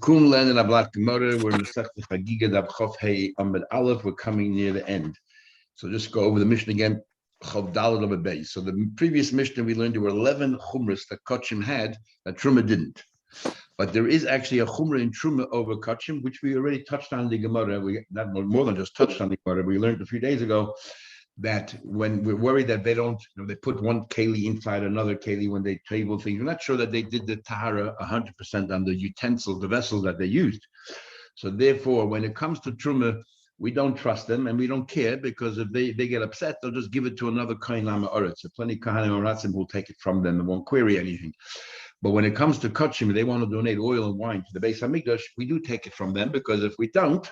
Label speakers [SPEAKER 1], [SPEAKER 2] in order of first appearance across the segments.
[SPEAKER 1] Kum Len and Ablat Gemara, we're in the Chagigah Daf Chof Hey Amud Aleph. We're coming near the end. So just go over the Mishnah again. Chof Daled Amud Beis. So the previous Mishnah we learned there were 11 chumras that Kachim had that Truma didn't. But there is actually a chumrah in Truma over Kachim, which we already touched on in the Gemara. We not more than just touched on the Gemara. We learned a few days ago that when we're worried that they don't, they put one keli inside another keli when they table things, we're not sure that they did the tahara 100% on the utensils, the vessels that they used. So therefore, when it comes to truma, we don't trust them and we don't care, because if they get upset, they'll just give it to another kohen ha'ma'aretz. So plenty of kohanim ha'ma'aretzim will take it from them and won't query anything. But when it comes to kachim, they want to donate oil and wine to the Beis Hamikdash, we do take it from them, because if we don't,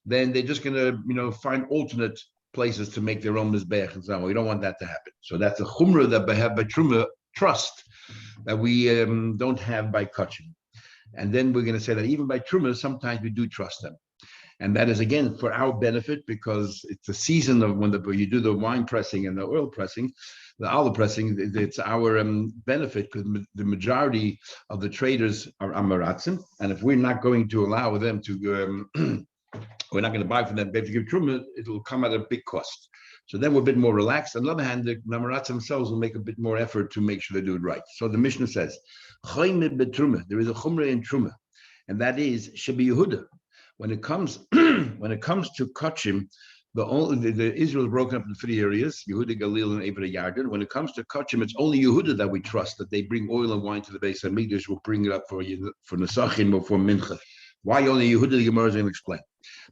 [SPEAKER 1] then they're just going to, find alternate places to make their own mizbeach and so on. We don't want that to happen. So that's a chumrah that we have by truma, trust, that we don't have by kachim. And then we're going to say that even by truma, sometimes we do trust them. And that is, again, for our benefit, because it's the season of when you do the wine pressing and the oil pressing, the olive pressing, it's our benefit, because the majority of the traders are Amaratzim. And if we're not going to allow them to we're not going to buy from them. If you give truma, it will come at a big cost. So then we're a bit more relaxed. On the other hand, the Namaratz themselves will make a bit more effort to make sure they do it right. So the Mishnah says, there is a chumrah in truma, and that is Shebi Yehuda. When it comes to Kachim, the Israel is broken up in 3 areas: Yehuda, Galil, and Eivra Yarden. When it comes to Kachim, it's only Yehuda that we trust, that they bring oil and wine to the Beis Hamikdash. Will bring it up for Nesachim or for Mincha. Why only Yehuda? The Gemara is going to explain.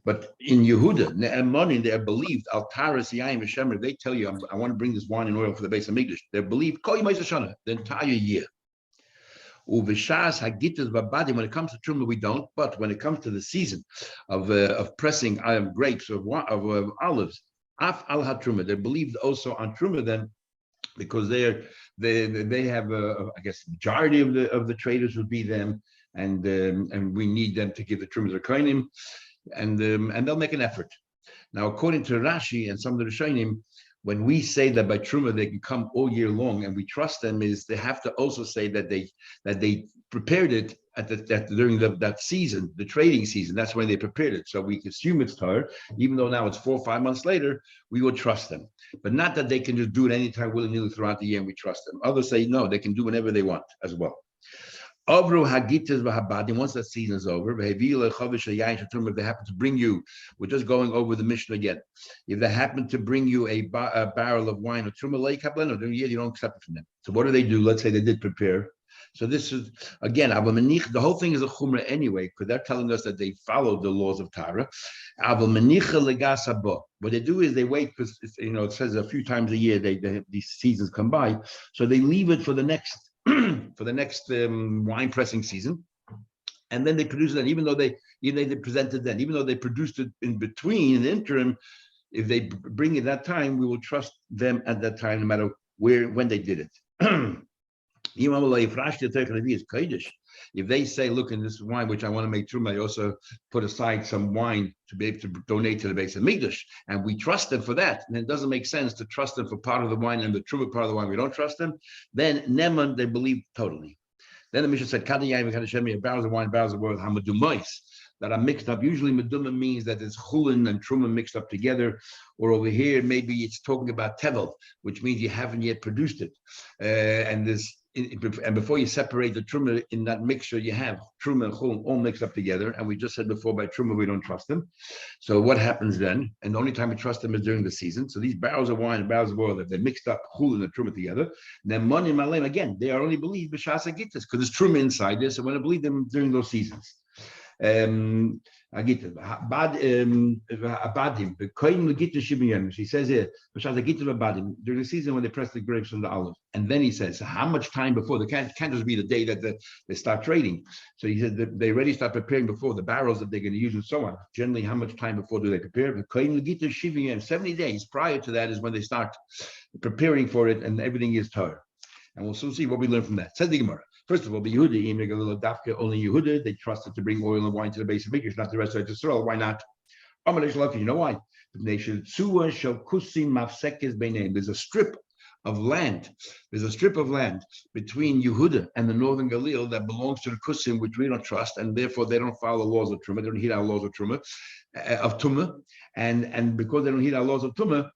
[SPEAKER 1] But in Yehuda, Ne'emanim, they are believed. Al Taras Yaim Hashem, they tell you, I want to bring this wine and oil for the Beis Hamikdash. They're believed Kol Yimei Shana, the entire year. Uvishas Hagitas Babadi. When it comes to truma, we don't. But when it comes to the season of pressing grapes of olives, Af Al HaTruma, they're believed also on truma then, because they have I guess the majority of the traders would be them. And we need them to give the trumas or kohanim, and they'll make an effort. Now, according to Rashi and some of the Rishonim, when we say that by truma they can come all year long, and we trust them, is they have to also say that they prepared it during that season, the trading season. That's when they prepared it. So we assume it's tar, even though now it's 4 or 5 months later. We will trust them, but not that they can just do it anytime willy-nilly throughout the year, and we trust them. Others say no, they can do whenever they want as well. Once that season is over, if they happen to bring you, we're just going over the Mishnah again. If they happen to bring you a barrel of wine or truma then you don't accept it from them. So what do? Let's say they did prepare. So this is, again, the whole thing is a chumrah anyway, because they're telling us that they followed the laws of Tara. What they do is they wait, because it says a few times a year these seasons come by, so they leave it for the next wine pressing season, and then they produce it. Even though they presented then, even though they produced it in between, in the interim, if they bring it that time, we will trust them at that time, no matter when they did it. If they say, look, in this wine which I want to make truma, I also put aside some wine to be able to donate to the Beis Hamikdash, and we trust them for that, and it doesn't make sense to trust them for part of the wine, and the truma part of the wine we don't trust them, then Neman, they believe totally. Then the Mishnah said, barrels of wine, barrels of oil, hamadumais, that are mixed up. Usually Meduma means that it's chulin and truma mixed up together, or over here maybe it's talking about tevel, which means you haven't yet produced it, and before you separate the truma in that mixture, you have truma and chulin all mixed up together. And we just said before, by truma we don't trust them. So what happens then? And the only time we trust them is during the season. So these barrels of wine and barrels of oil, if they're mixed up chulin and truma together, then money malem, again, they are only believed b'shas hagitas, because there's truma inside this. So when I believe them during those seasons. She says here, during the season when they press the grapes from the olive. And then he says, how much time before? They can't just be the day that they start trading. So he said that they already start preparing before the barrels that they're going to use and so on. Generally, how much time before do they prepare? 70 days prior to that is when they start preparing for it, and everything is tar. And we'll soon see what we learn from that. Says the Gemara. First of all, the Yehuda, only Yehuda, they trusted to bring oil and wine to the Beis Hamikdash, not the rest of Israel. Why not? You know why? There's a strip of land. There's a strip of land between Yehuda and the northern Galil that belongs to the Kusim, which we don't trust, and therefore they don't follow the laws of Truma. They don't heed our laws of Truma, and because they don't heed our laws of Truma,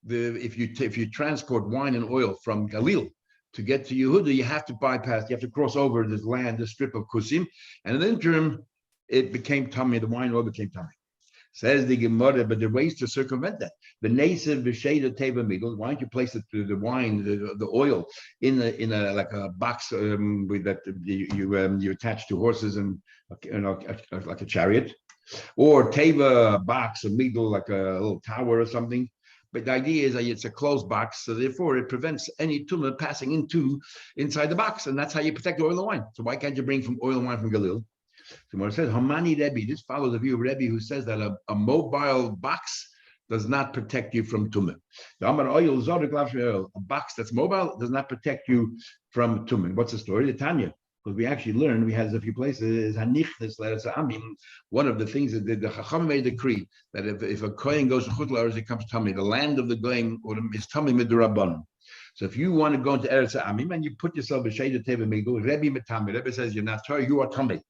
[SPEAKER 1] if you transport wine and oil from Galil to get to Yehuda, you have to cross over this land, this strip of Kusim, and in the interim, it became tummy. The wine and oil became tummy. Says the Gemara, but there are ways to circumvent that. The native b'sheda teva migdal. Why don't you place the wine, the oil in a like a box with that you attach to horses and like a chariot, or teva box of migdal like a little tower or something. But the idea is that it's a closed box, so therefore it prevents any tumah passing inside the box, and that's how you protect the oil and wine. So why can't you bring from oil and wine from Galil? So when it says Hamani Rebbe, this follows the view of Rebbe who says that a mobile box does not protect you from tumah. A box that's mobile does not protect you from tumah. What's the story? The Tanya, because we actually learned, we had a few places, one of the things that the Chacham made a decree that if a Kohen goes to Chut La'aretz, it comes tummy. The land of the Goyim is tummy midrabban. So if you want to go into Eretz Amim and you put yourself in Shade Teva Migdal, Rebbe Metami, Rebbe says you're not Torah, you are Tummy.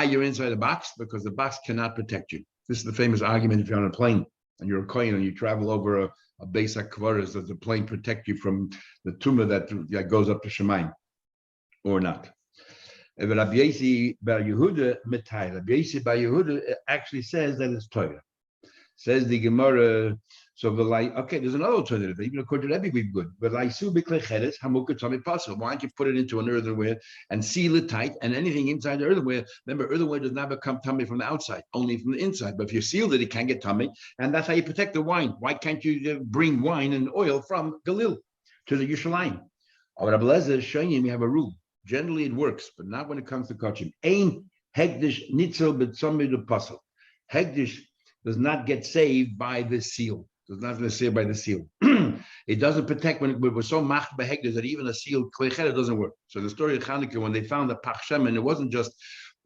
[SPEAKER 1] You're inside the box because the box cannot protect you. This is the famous argument if you're on a plane and you're a Kohen and you travel over a base at Kvaras, does the plane protect you from the tumor that goes up to Shemaim or not? But Rabbi Yossi Bar Yehuda Metai, Rabbi Yossi Bar Yehuda actually says that it's Torah. Says the Gemara. So there's another alternative. Even according to Rebbe, we're good. But why don't you put it into an earthenware and seal it tight? And anything inside the earthenware, remember, earthenware does not become tummy from the outside, only from the inside. But if you seal it, it can get tummy, and that's how you protect the wine. Why can't you bring wine and oil from Galil to the Yerushalayim? Our Rabbi Lezer is showing you we have a rule. Generally, it works, but not when it comes to kachim. Ein hegdish nitzel b'tzomid u'pasel. Hegdish does not get saved by the seal. Does not get saved by the seal. It doesn't protect when we're so mach behegdish that even a seal klechet doesn't work. So the story of Chanukah, when they found the pach shemen, it wasn't just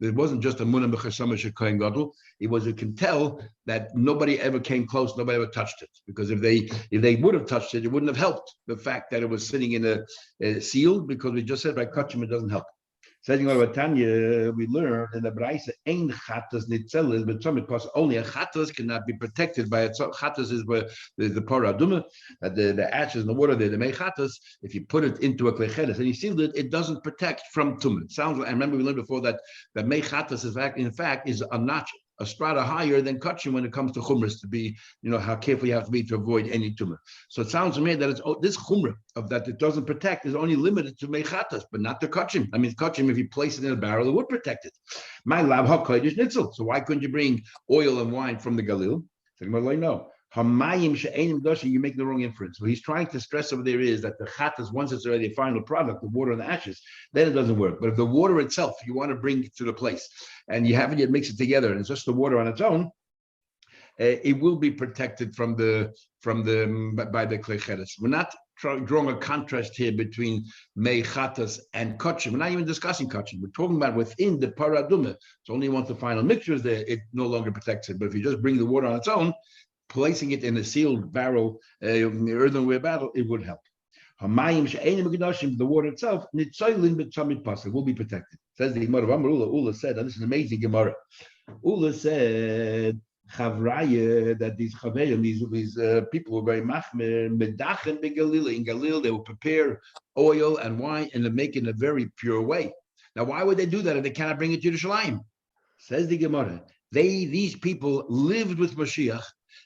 [SPEAKER 1] a munah b'chasama shekohen gadol. It was, you can tell that nobody ever came close, nobody ever touched it, because if they would have touched it, it wouldn't have helped the fact that it was sitting in a sealed, because we just said by kachim it doesn't help. Saying about Tanya, we learned in the Braisa, "Ein chatas nitzelis," but some because only a chatas cannot be protected by it. So chatas is where the paraduma, the ashes and the water there, the mei chatas. If you put it into a klecheres and you seal it, it doesn't protect from tumah. It sounds like, I remember we learned before that mei chatas in fact is a notch, a strata higher than kachim when it comes to chumras, to be, how careful you have to be to avoid any tumah. So it sounds to me that it's this chumrah of that it doesn't protect is only limited to mechatas, but not to kachim. I mean, kachim, if you place it in a barrel, it would protect it. My lab hakodesh nitzel. So why couldn't you bring oil and wine from the Galil? No. Hamayim she'enim dosha, you make the wrong inference. What he's trying to stress over there is that the chatas, once it's already a final product, the water and the ashes, then it doesn't work. But if the water itself, you want to bring it to the place, and you haven't yet mixed it together, and it's just the water on its own, it will be protected by the klecheres. We're not drawing a contrast here between mei chatas and kachim. We're not even discussing kachim. We're talking about within the paraduma. It's only once the final mixture is there, it no longer protects it. But if you just bring the water on its own, placing it in a sealed barrel, earthenware barrel, it would help. The water itself, will be protected. Says the Gemara. Ula said, and this is an amazing Gemara. Ula said, that these chavayim, these people were very machmer, medachem begalil. In Galil, they will prepare oil and wine and they make it in a very pure way. Now, why would they do that if they cannot bring it to Yerushalayim? Says the Gemara. These people lived with Mashiach.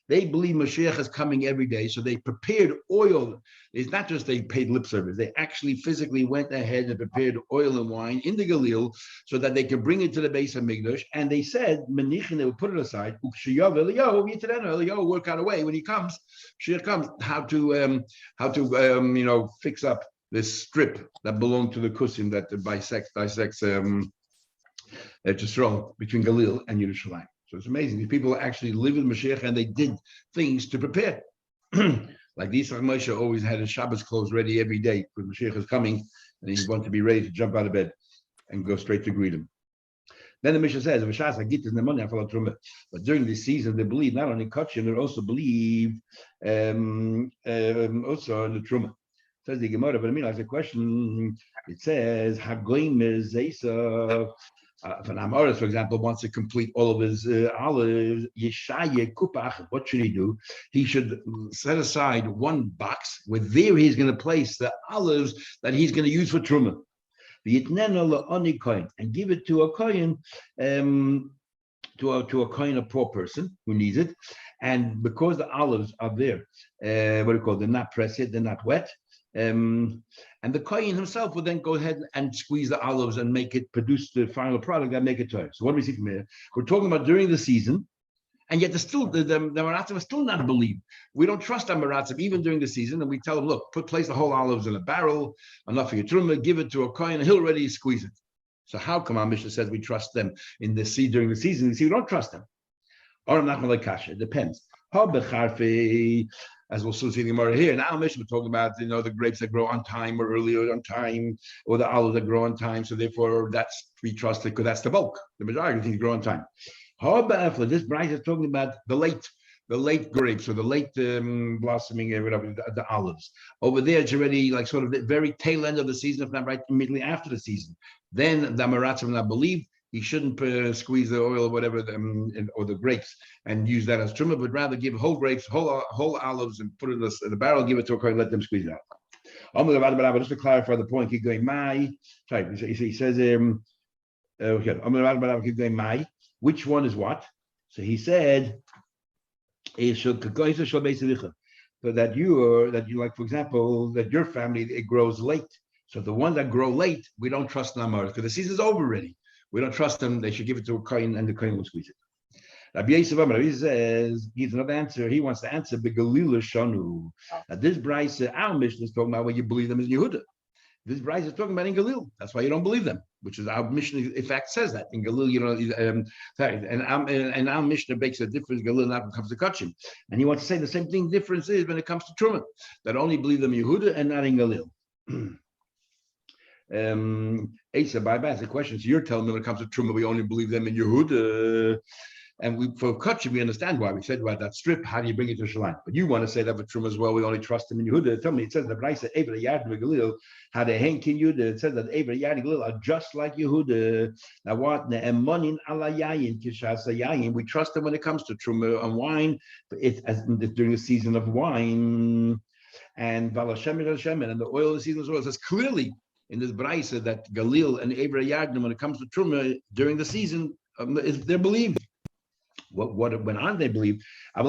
[SPEAKER 1] They believe Mashiach is coming every day, so they prepared oil. It's not just they paid lip service. They actually physically went ahead and prepared oil and wine in the Galil so that they could bring it to the base of Migdash. And they said, Menichin, they would put it aside. Eliyahu will work out a way when he comes. Mashiach comes, how to fix up this strip that belonged to the Kusim that bisects Yisrael between Galil and Yerushalayim. So it's amazing. These people actually live with Mashiach and they did things to prepare. Like the Yisrael Moshe always had his Shabbos clothes ready every day because Mashiach is coming and he wanted to be ready to jump out of bed and go straight to greet him. Then the Mishnah says, but during this season, they believe not only Kachim, they also believe also in the Truma. Says the Gemara, but I mean, like the question, it says, Hagoim is Zesa. If an Amoris, for example, wants to complete all of his olives, Yeshaye Kupach, what should he do? He should set aside one box where there he's going to place the olives that he's going to use for Truma. And give it to a kohen, to a kohen, a poor person who needs it. And because the olives are there, what do you call it? They're not pressed yet, they're not wet. And the kohen himself will then go ahead and squeeze the olives and make it produce the final product that make it Torah. So what do we see from here? We're talking about during the season, and yet the Maratzim are still not believed. We don't trust our Maratzim even during the season, and we tell them, look, place the whole olives in a barrel, enough for your truma, give it to a kohen, and he'll already squeeze it. So how come our Mishnah says we trust them in the sea during the season? We see we don't trust them. Or I'm not going to kasha. It depends. As we'll soon see the Gemara here. Now, Mishnah we're talking about, the grapes that grow on time or earlier on time, or the olives that grow on time. So therefore, we trust it because that's the bulk. The majority of things grow on time. However, this Bryce is talking about the late grapes or the late blossoming, whatever, the olives. Over there, it's already like sort of the very tail end of the season, if not right immediately after the season. Then the Maratzim will not believe. He shouldn't squeeze the oil or whatever, or the grapes, and use that as truma, but rather give whole grapes, whole olives, and put it in the barrel, give it to a kohen, let them squeeze it out. Just to clarify the point, keep going. He says, which one is what? So he said, so that you like, for example, that your family, it grows late. So the ones that grow late, we don't trust them because the season's over already. We don't trust them. They should give it to a kohen, and the kohen will squeeze it. Rabbi Yisrael says, gives another answer. He wants to answer Begalila Shanu. Now this Bryce, our Mishnah is talking about when you believe them as Yehuda. This Bryce is talking about in Galil. That's why you don't believe them, which is our Mishnah. In fact, says that in Galil, and our Mishnah makes a difference. Galil now comes to Kachim, and he wants to say the same thing. Difference is when it comes to Truma, that only believe them in Yehuda and not in Galil. Asa, that's the question. So you're telling me when it comes to Truma, we only believe them in Yehuda. And for Kutcha, we understand why. We said about that strip, how do you bring it to Shalim? But you want to say that for Truma as well, we only trust them in Yehuda. Tell me, it says that Braisa, Eber Yad Galil, how they hang in Yehuda. It says that Eber Yad Galil are just like Yehuda. Now what? Ne'emonin ala yayin, kishasa yayin. We trust them when it comes to Truma and wine. It's during the season of wine. And Balashem and the oil of the season as well. It says clearly in this Braisa that Galil and Eber Yad, when it comes to Truma during the season, they're believed. When aren't they believe? And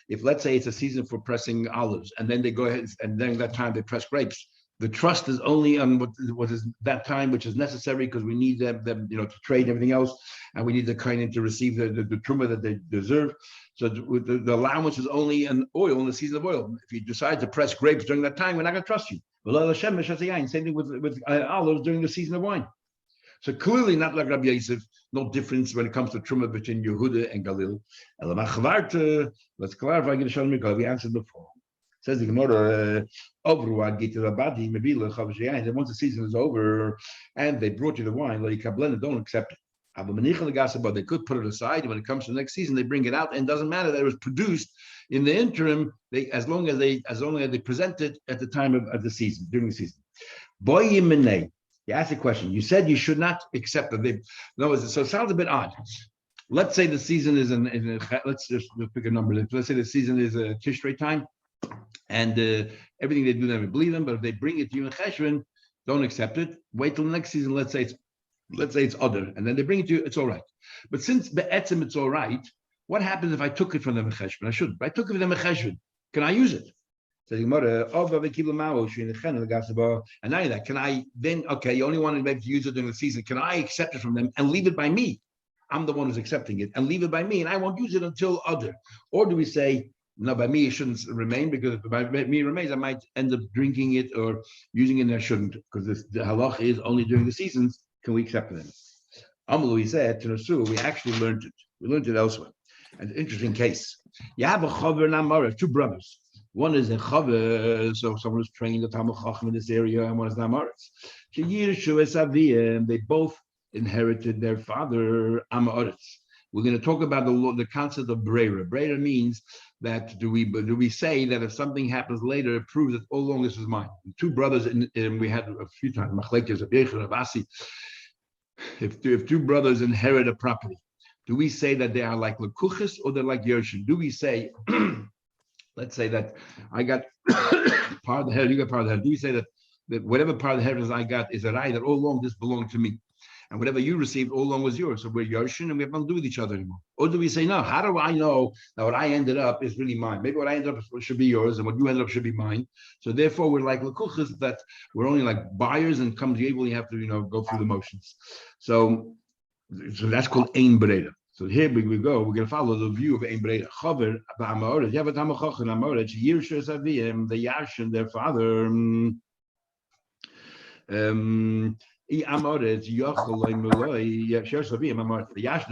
[SPEAKER 1] if let's say it's a season for pressing olives, and then they go ahead and then that time they press grapes, the trust is only on what is that time which is necessary because we need them to trade and everything else, and we need the kohen to receive the truma that they deserve. So the allowance is only an oil in the season of oil. If you decide to press grapes during that time, we're not going to trust you. Same thing with olives during the season of wine. So clearly not like Rabbi Yosef, no difference when it comes to Truma between Yehuda and Galil. Let's clarify, we answered before. Says the Gemara, that once the season is over and they brought you the wine, don't accept it. But they could put it aside. When it comes to the next season, they bring it out, and it doesn't matter that it was produced in the interim, as long as they present it at the time of the season, during the season. You asked a question. You said you should not accept it. So it sounds a bit odd. Let's say the season is let's just pick a number. Let's say the season is a Tishrei time, and everything they do, they believe them. But if they bring it to you in Cheshvan, don't accept it. Wait till the next season. Let's say it's other, and then they bring it to you. It's all right. But since be'etzim it's all right, what happens if I took it from them in Cheshvan? I shouldn't. But I took it from them in Cheshvan. Can I use it? And now that can I then? Okay, you only wanted to use it during the season. Can I accept it from them and leave it by me? I'm the one who's accepting it, and leave it by me, and I won't use it until other. Or do we say no? By me, it shouldn't remain because if by me remains, I might end up drinking it or using it, and I shouldn't because the halach is only during the seasons. Can we accept them? Amalu, he said to Nasu, we actually learned it. We learned it elsewhere. An interesting case. You have a chaver and Amara, two brothers. One is a chaver, so someone who's trained the Talmud Chacham in this area, and one is Namaretz. And they both inherited their father Amaretz. we're going to talk about the concept of brera. Brera means that do we say that if something happens later, it proves that all along this is mine. Two brothers, and we had a few times, if two brothers inherit a property, do we say that they are like lekuchis or they're like yershin? Do we say, let's say that I got part of the heritage, you got part of the heritage. Do we say that whatever part of the heritage I got is a right that all along this belonged to me? And whatever you received all along was yours. So we're Yershin and we have nothing to do with each other anymore. Or do we say, no, how do I know that what I ended up is really mine? Maybe what I ended up should be yours and what you ended up should be mine. So therefore we're like Lekuchas, that we're only like buyers and come to Yable, you have to, go through the motions. So that's called Ein Breda. So here we go. We're going to follow the view of Ein Breda. Chaver, Ba'amoret, Yavat HaMachoch and Amoret, Yirshus Aviyim, the Yashin, their father, the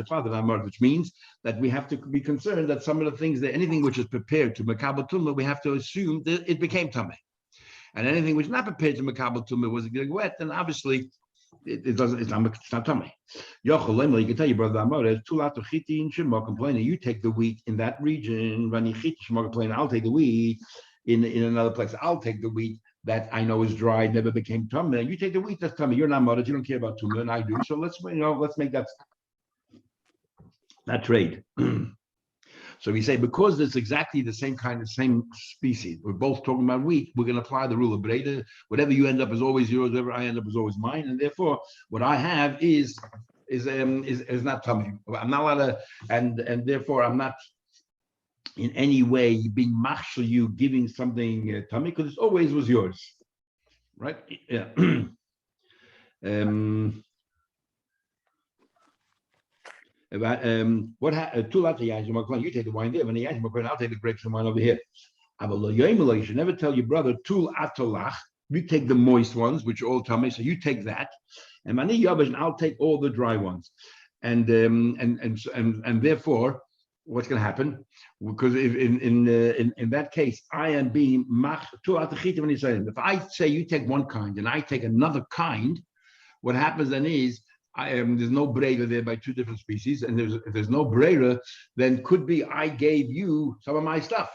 [SPEAKER 1] father of which means that we have to be concerned that some of the things, that anything which is prepared to Makabal Tumah, we have to assume that it became Tameh. And anything which is not prepared to Makabal Tumah was getting wet, then obviously it's not Tameh. You can tell your brother Amor, complaining, you take the wheat in that region, I'll take the wheat in another place, I'll take the wheat that I know is dry, never became tummy. You take the wheat that's tummy. You're not modded. You don't care about tummy, and I do. So let's make that trade. So we say because it's exactly the same species. We're both talking about wheat. We're going to apply the rule of Breda. Whatever you end up is always yours. Whatever I end up is always mine. And therefore, what I have is not tummy. I'm not allowed to, and therefore I'm not in any way being machshel you giving something tummy because it always was yours, right? Yeah. What you take the wine there, when I'll take the grapes and wine over here. You should never tell your brother tul atolach. You take the moist ones, which are all tummy, so you take that, and mani yabash, and I'll take all the dry ones, and therefore. What's going to happen? Because if in that case, I am being mach to if I say you take one kind and I take another kind, what happens then is there's no brera there by two different species, and if there's no brera, then could be I gave you some of my stuff,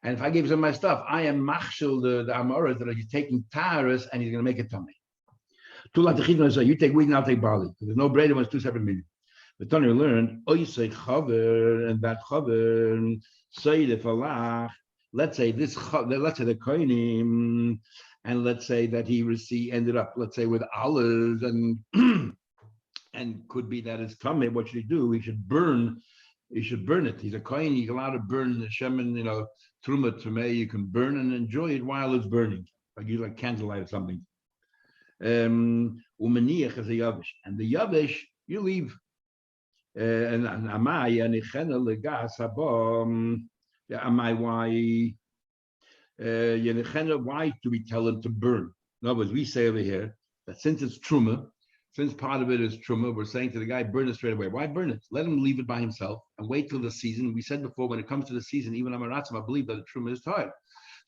[SPEAKER 1] and if I gave some of my stuff, I am machshel the amoras that are taking taras and he's going to make it tummy. You take wheat and I'll take barley. There's no brera when it's two separate meanings. The Tanya learned, say chaver, and that chaver, say the falach. Let's say the kohenim, and let's say that he ended up, let's say, with olives, and and could be that it's tameh. What should he do? He should burn. He should burn it. He's a kohen. He's allowed to burn the shemen, truma tameh. You can burn and enjoy it while it's burning, like candlelight or something. Umaniach is a yavish, and the yavish you leave. And amai and ichena legas abom. Amai why do we tell him to burn? In other words, we say over here that since it's truma, since part of it is truma, we're saying to the guy, burn it straight away. Why burn it? Let him leave it by himself and wait till the season. We said before, when it comes to the season, even Amaratzim, I believe that the truma is tired.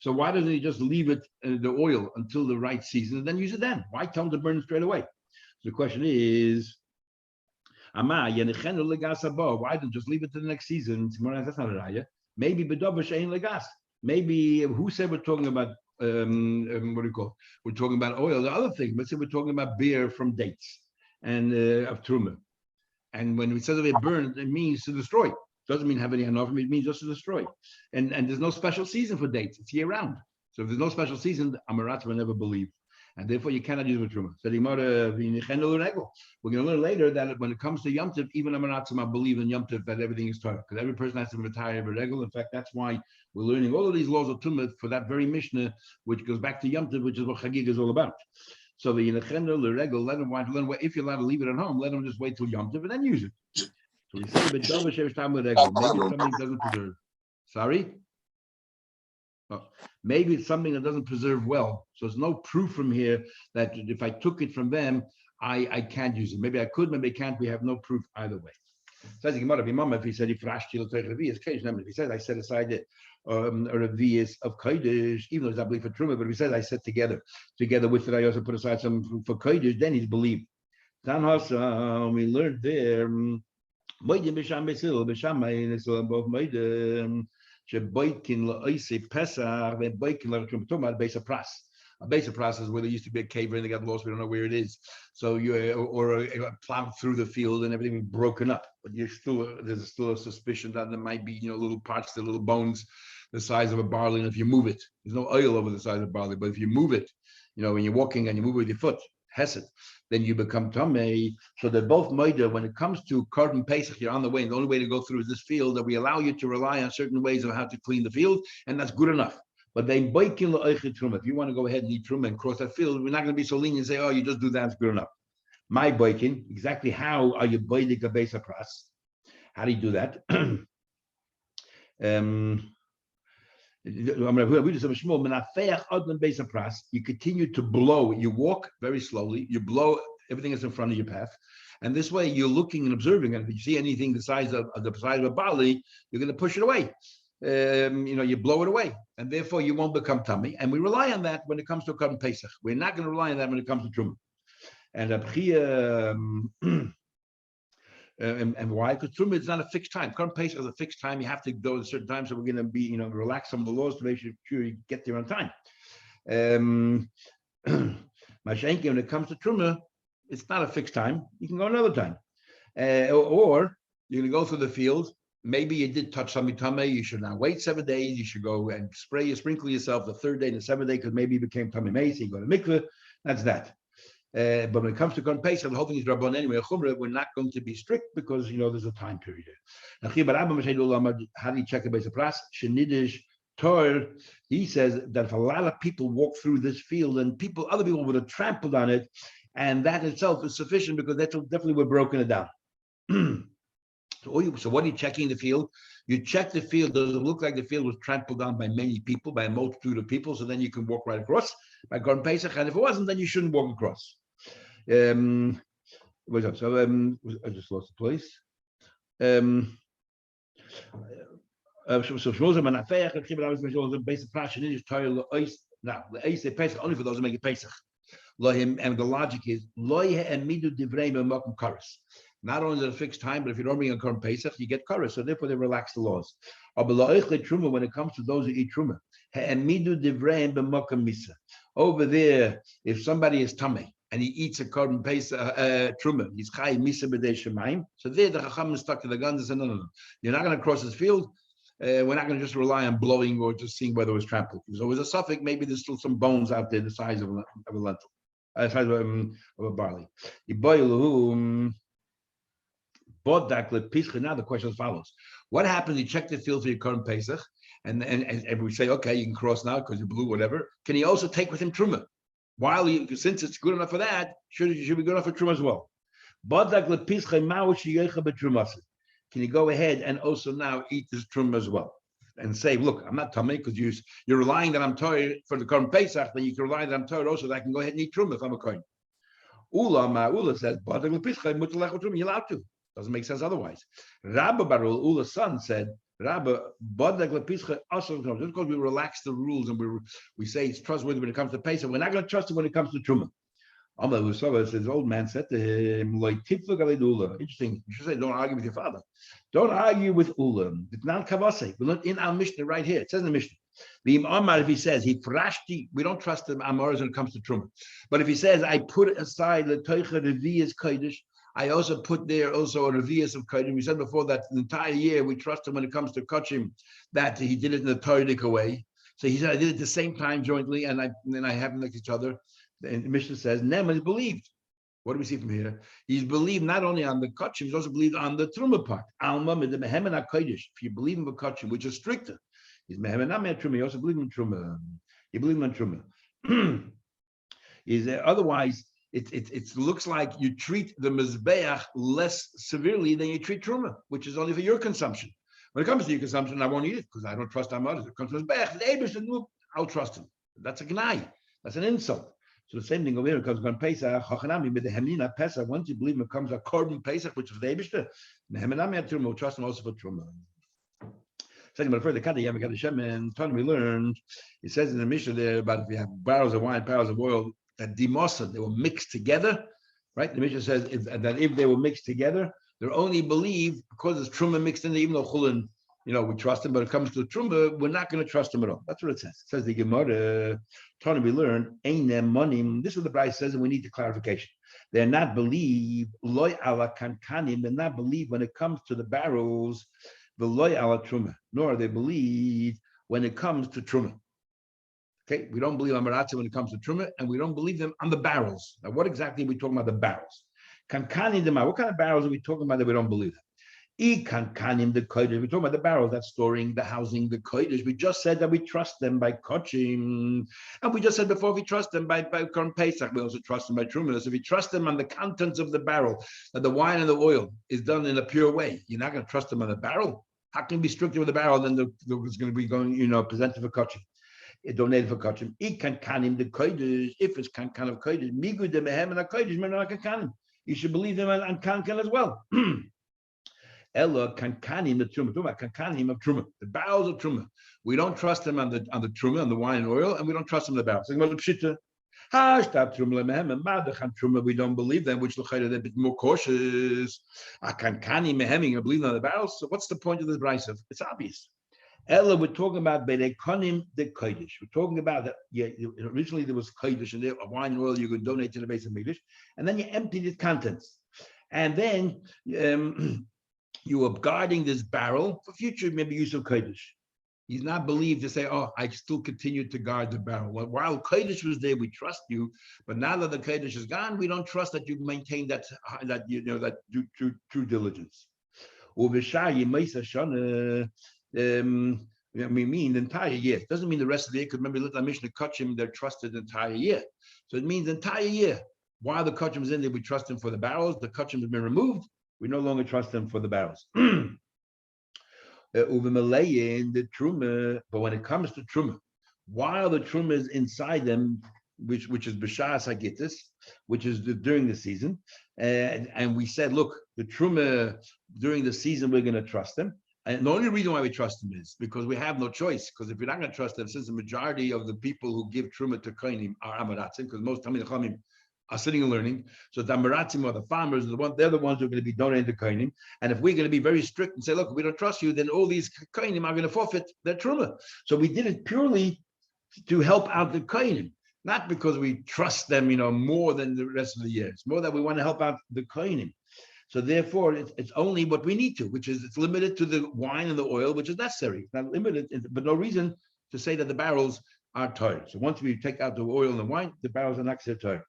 [SPEAKER 1] So why doesn't he just leave it the oil until the right season and then use it then? Why tell him to burn it straight away? So the question is. Why don't just leave it to the next season? That's not a raya. Maybe bedovish ain't legas. Maybe who said we're talking about what do you call it? We're talking about oil. The other thing, let's say we're talking about beer from dates and of truma. And when we say that it burned, it means to destroy. It doesn't mean have any hanofim. It means just to destroy. And there's no special season for dates. It's year round. So if there's no special season, Amarat will never believe. And therefore, you cannot use the truma. We're going to learn later that when it comes to Yom Tov, even Amaratzim, I believe in Yom Tov that everything is Torah, because every person has to retire every regular. In fact, that's why we're learning all of these laws of Tumah for that very Mishnah, which goes back to Yom Tov, which is what Chagigah is all about. So the Yinechenu l'regel, let him if you're allowed to leave it at home, let him just wait till Yom Tov and then use it. So we say, maybe something doesn't preserve. Sorry. Maybe it's something that doesn't preserve well. So there's no proof from here that if I took it from them, I can't use it. Maybe I could, maybe I can't. We have no proof either way. Says if he said if he says I set aside a revius of kodesh, even though it's not believed for truma, but if he says I set together with it, I also put aside some for kodesh, then he's believed. We learned there. Moide b'sham b'sil b'shamay nesil both moide sheboikin la'oisei pesach ve'boikin la'trum tomad base of pras. A base of pras is where there used to be a cave and they got lost. We don't know where it is. So you or plowed through the field and everything broken up. But there's still a suspicion that there might be little parts, the little bones, the size of a barley. And if you move it, there's no oil over the size of barley. But if you move it, when you're walking and you move with your foot, hesed, then you become tamei. So they're both moida. When it comes to Korban Pesach, you're on the way. And the only way to go through is this field, that we allow you to rely on certain ways of how to clean the field, and that's good enough. But they boikin la'oichet truma. If you want to go ahead and eat truma and cross that field, we're not going to be so lenient and say, "Oh, you just do that; it's good enough." My boikin, exactly how are you boidik a base of pras? How do you do that? You continue to blow. You walk very slowly. You blow everything that's in front of your path, and this way you're looking and observing. And if you see anything the size of a barley, you're going to push it away. You blow it away, and therefore you won't become tummy. And we rely on that when it comes to Korban Pesach. We're not going to rely on that when it comes to Truma. And why? Because Truma is not a fixed time. Korban Pesach is a fixed time. You have to go at a certain time. So we're going to be, relax some of the laws to make sure you get there on time. Mashenki, when it comes to Truma, it's not a fixed time. You can go another time, or you're going to go through the field. Maybe you did touch something tummy. You should now wait 7 days. You should go and sprinkle yourself the third day and the seventh day, because maybe you became tummy mace. You go to mikveh. That's that. But when it comes to Korban Pesach, the whole thing is Rabban anyway. We're not going to be strict because there's a time period. How do you check the base of pras? Shenidish Tor. He says that if a lot of people walk through this field, and other people would have trampled on it, and that itself is sufficient, because that definitely would have broken it down. So what are you checking the field? You check the field. Does it look like the field was trampled on by many people, by a multitude of people? So then you can walk right across by Korban Pesach. And if it wasn't, then you shouldn't walk across. What's up? So I just lost the place. Now the ice Pesach only for those who make it Pesach. And the logic is not only is it a fixed time, but if you don't bring a Korban Pesach, you get Karas. So therefore, they relax the laws. When it comes to those who eat Truma, over there, if somebody is Tameh and he eats a Korban Pesach Truma, he's Chai Misa B'dei Shemaim. So there, the Chacham is stuck to the guns and said, no. You're not going to cross this field. We're not going to just rely on blowing or just seeing whether it was trampled. So it was a suffix. Maybe there's still some bones out there the size of a lentil, the size of a barley. Now the question follows: what happens? You check the field for your Korban Pesach, and we say, okay, you can cross now because you blew whatever. Can he also take with him truma? Since it's good enough for that, should be good enough for truma as well. Can you go ahead and also now eat this truma as well, and say, look, I'm not tummy because you're relying that I'm Torah for the Korban Pesach, then you can rely that I'm Torah also that I can go ahead and eat truma if I'm a kohen. Ula says, you're allowed to. Doesn't make sense otherwise. Rabba Barul, Ula's son, said, Rabba, just because we relax the rules and we say it's trustworthy when it comes to Pesach, we're not going to trust it when it comes to Truma. Amar Lusava says, old man said to him, interesting, you should say, don't argue with your father. Don't argue with Ula. It's not Kavase. We're not in our Mishnah right here. It says in the Mishnah. If he says, we don't trust the Amoras when it comes to Truma. But if he says, I put aside the Teicha Revi'as Kodesh, I also put there also a revius of Kodim. We said before that the entire year we trust him when it comes to Kachim, that he did it in the Torah way. So he said, I did it at the same time jointly, and then I have them next to each other. And the Mishnah says, Nem is believed. What do we see from here? He's believed not only on the Kachim, he's also believed on the Truma part. Alma with the Mehemen HaKodesh. If you believe in the Kachim, which is stricter, he's Mehemen Truma. You also believe in Truma. You believe in Truma. Otherwise, it looks like you treat the Mizbeach less severely than you treat Truma, which is only for your consumption. When it comes to your consumption, I won't eat it because I don't trust our mothers. It comes to Mizbeach, I'll trust him. That's a gnai. That's an insult. So the same thing over here, it comes on Pesach, Chachanami, with the Hemina Pesach, once you believe it comes a Korban Pesach, which is the Eibishter, the Heminami had Truma, we'll trust him also for Truma. Second, but further, and Tony, we learned, it says in the Mishnah there about if you have barrels of wine, barrels of oil, that demosa, they were mixed together, right? The Mishnah says that if they were mixed together, They only believe because there's truma mixed in there, even though chulin, we trust him, but when it comes to truma, we're not going to trust him at all. That's what it says. It says the Gemara, Tana, we learn, ain't them money. This is what the Bryce says, and we need the clarification. They're not believe, loy ala kankanim, they're not believe when it comes to the barrels, the loy ala truma, nor they believe when it comes to truma. Okay, we don't believe on maratza when it comes to truma, and we don't believe them on the barrels. Now, what exactly are we talking about the barrels? Kankanim, what kind of barrels are we talking about that we don't believe them? Kankanim, the kodesh. We're talking about the barrels that's storing, the housing, the kodesh. We just said that we trust them by kochim, and we just said before we trust them by Korban Pesach. We also trust them by truma. So if you trust them on the contents of the barrel, that the wine and the oil is done in a pure way, you're not going to trust them on the barrel. How can you be stricter with the barrel than it's going to be going, presented for kochim? Donated for kachim. Kankanim the kodesh. If it's kankan of kodesh, migu de mehem and a kodesh, kankanim. You should believe them on kankan as well. Ella kankanim the truma, kankanim of truma, the barrels of truma. We don't trust them on the truma, on the wine and oil, and we don't trust them on the barrels. We don't believe them, which they're a bit more cautious. Kankanim mehem, believe on the barrels. So what's the point of this brayso? It's obvious. Ella, we're talking about Berekonim the Kodesh. We're talking about that. Yeah, originally there was Kodesh and there, wine and oil you could donate to the base of Mikdash, and then you emptied its contents, and then you were guarding this barrel for future maybe use of Kodesh. He's not believed to say, "Oh, I still continue to guard the barrel." Well, while Kodesh was there, we trust you, but now that the Kodesh is gone, we don't trust that you maintain that true diligence. Mean the entire year. It doesn't mean the rest of the year, because remember, let the Mishnah Kachim, they're trusted the entire year. So it means the entire year. While the Kachim is in there, we trust them for the barrels. The Kachim has been removed. We no longer trust them for the barrels. The truma, but when it comes to truma, while the truma is inside them, which is b'shas hagitis, which is during the season, and we said, look, the truma during the season we're going to trust them. And the only reason why we trust them is because we have no choice. Because if you're not going to trust them, since the majority of the people who give truma to kohanim are amaratzim, because most Talmidei Chachamim are sitting and learning, so the amaratzim are the farmers, they're the ones who are going to be donating to kohanim. And if we're going to be very strict and say, look, we don't trust you, then all these kohanim are going to forfeit their truma. So we did it purely to help out the kohanim, not because we trust them, more than the rest of the year. It's more that we want to help out the kohanim. So therefore, it's only what we need to, which is it's limited to the wine and the oil, which is necessary. It's not limited, but no reason to say that the barrels are tired. So once we take out the oil and the wine, the barrels are not tired.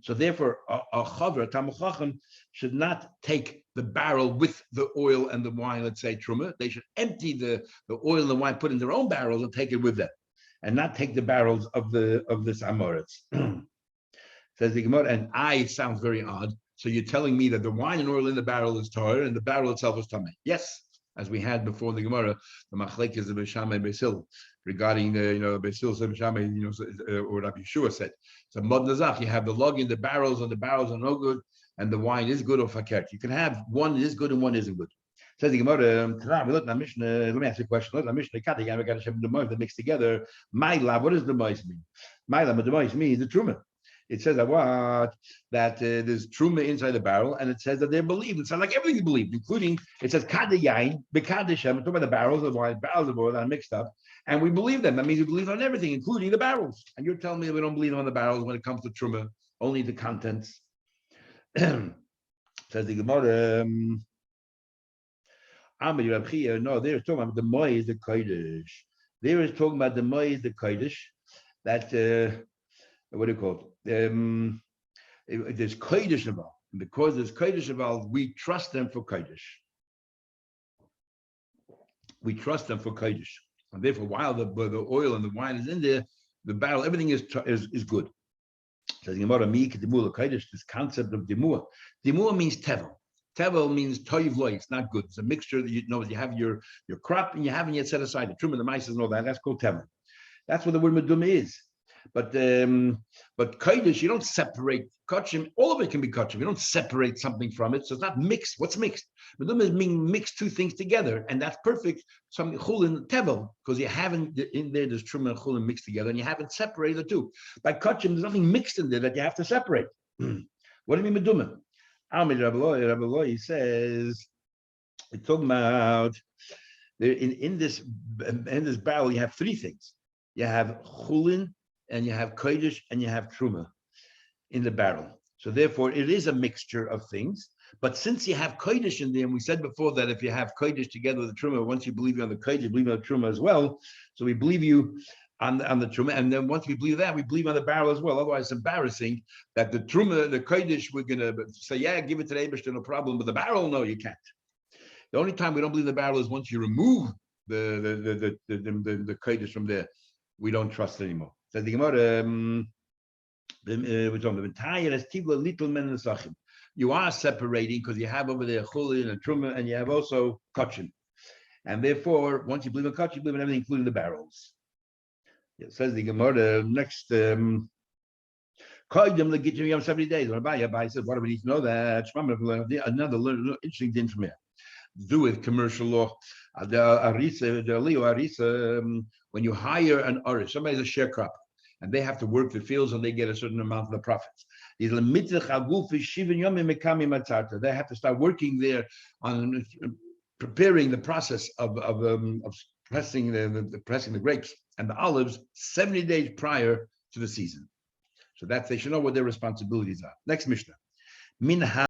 [SPEAKER 1] So therefore, a chaver, Talmid Chacham, should not take the barrel with the oil and the wine, let's say truma. They should empty the oil and the wine, put in their own barrels and take it with them, and not take the barrels of this amoritz. Says the Gemara, and sounds very odd. So you're telling me that the wine and oil in the barrel is tar and the barrel itself is tamei? Yes, as we had before in the Gemara, the machlek is the Beis Shammai and Beis Hillel regarding the Beis Hillel said Beis Shammai, or Rabbi Yeshua said. So mod nazach, you have the log in the barrels, and the barrels are no good, and the wine is good or fakert. You can have one is good and one isn't good. Says the Gemara, let me ask you a question. Let Mishnah that mix together. My lab, what does the mois mean? My lab, the mois means the truma. It says that there's truma inside the barrel, and it says that they're believed. It sounds like everything is believed, including it says kadayain, bekadishem. Talking about the barrels of wine, barrels of oil that are mixed up, and we believe them. That means we believe on everything, including the barrels. And you're telling me we don't believe on the barrels when it comes to truma, only the contents. Says the Gemara. No, they're talking about the mois the kodesh. They were talking about the mois the kodesh. That what do you call it? There's kodesh involved. And because there's kodesh involved, we trust them for kodesh. We trust them for kodesh, and therefore, while the oil and the wine is in there, the barrel, everything is good. So the Gemara kodesh. This concept of demua. Demua means tevel. Tevel means toiv loy. It's not good. It's a mixture that you have your crop and you haven't yet set aside the truma, the mice, and all that. That's called tevel. That's what the word meduma is. But kodesh, you don't separate kachim. All of it can be kachim. You don't separate something from it, so it's not mixed. What's mixed? Meduma is mean mix two things together, and that's perfect. Something chulin tevel, because you haven't in there. There's truma and chulin mixed together, and you haven't separated the two. By kachim, there's nothing mixed in there that you have to separate. What do you mean meduma? Amid Rabbi Loi says it's talking about in this barrel you have three things. You have chulin, and you have kodesh, and you have truma in the barrel. So therefore, it is a mixture of things. But since you have kodesh in there, and we said before that if you have kodesh together with the truma, once you believe you on the kodesh, you believe on the truma as well. So we believe you on the truma, and then once we believe that, we believe on the barrel as well. Otherwise, it's embarrassing that the truma, the kodesh, we're gonna say, yeah, give it to the Eibishter, no problem. But the barrel, no, you can't. The only time we don't believe the barrel is once you remove the kodesh from there. We don't trust it anymore. So the Gemara. You are separating because you have over there chulin and truma, and you have also kachin, and therefore, once you believe in kachin, you believe in everything, including the barrels. It says the Gemara next. 70 days. Abai said, "What do we need to know that?" Another interesting thing from here. Do with commercial law. When you hire an arish, somebody's a sharecropper, and they have to work the fields and they get a certain amount of the profits. They have to start working there on preparing the process of pressing the grapes and the olives 70 days prior to the season. So that they should know what their responsibilities are. Next Mishnah.